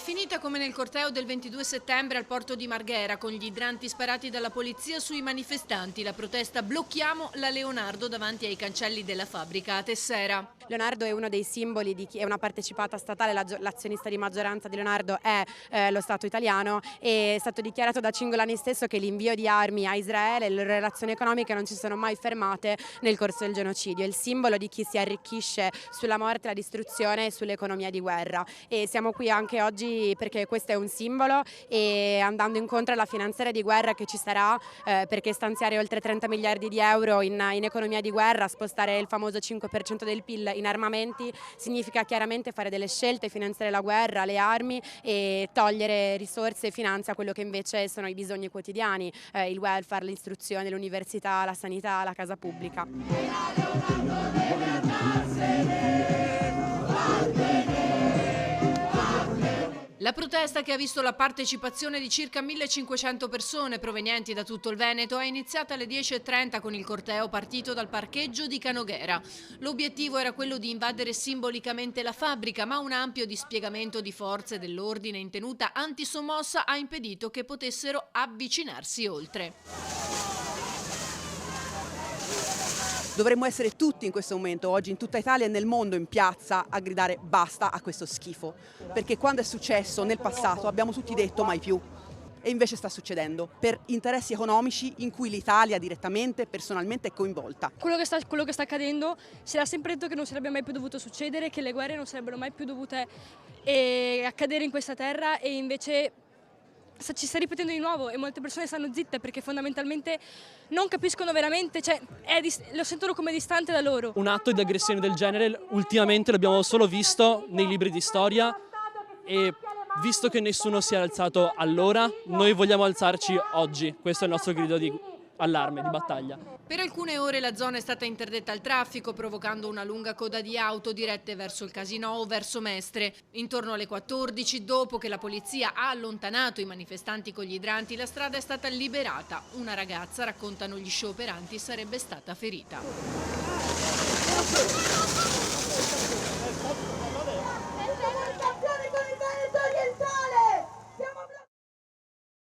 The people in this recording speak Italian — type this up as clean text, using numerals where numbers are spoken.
finita come nel corteo del 22 settembre al porto di Marghera, con gli idranti sparati dalla polizia sui manifestanti. La protesta "Blocchiamo la Leonardo" davanti ai cancelli della fabbrica a Tessera. Leonardo è uno dei simboli di chi è una partecipata statale, l'azionista di maggioranza di Leonardo è lo Stato italiano, e è stato dichiarato da Cingolani stesso che l'invio di armi a Israele e le relazioni economiche non si sono mai fermate nel corso del genocidio. È il simbolo di chi si arricchisce sulla morte, la distruzione e sull'economia di guerra, e siamo qui anche oggi perché questo è un simbolo, e andando incontro alla finanziaria di guerra che ci sarà, perché stanziare oltre 30 miliardi di euro in economia di guerra, spostare il famoso 5% del PIL in armamenti, significa chiaramente fare delle scelte, finanziare la guerra, le armi, e togliere risorse e finanza a quello che invece sono i bisogni quotidiani, il welfare, l'istruzione, l'università, la sanità, la casa pubblica. La protesta, che ha visto la partecipazione di circa 1500 persone provenienti da tutto il Veneto, è iniziata alle 10:30 con il corteo partito dal parcheggio di Canoghera. L'obiettivo era quello di invadere simbolicamente la fabbrica, ma un ampio dispiegamento di forze dell'ordine in tenuta antisommossa ha impedito che potessero avvicinarsi oltre. Dovremmo essere tutti in questo momento, oggi in tutta Italia e nel mondo, in piazza a gridare basta a questo schifo, perché quando è successo nel passato abbiamo tutti detto mai più, e invece sta succedendo per interessi economici in cui l'Italia direttamente, personalmente è coinvolta. Quello che sta accadendo, si era sempre detto che non sarebbe mai più dovuto succedere, che le guerre non sarebbero mai più dovute accadere in questa terra, e invece ci sta ripetendo di nuovo, e molte persone stanno zitte perché fondamentalmente non capiscono veramente, cioè lo sentono come distante da loro. Un atto di aggressione del genere ultimamente l'abbiamo solo visto nei libri di storia, e visto che nessuno si è alzato allora, noi vogliamo alzarci oggi. Questo è il nostro grido di allarme, di battaglia. Per alcune ore la zona è stata interdetta al traffico, provocando una lunga coda di auto dirette verso il Casinò o verso Mestre. Intorno alle 14, dopo che la polizia ha allontanato i manifestanti con gli idranti, la strada è stata liberata. Una ragazza, raccontano gli scioperanti, sarebbe stata ferita.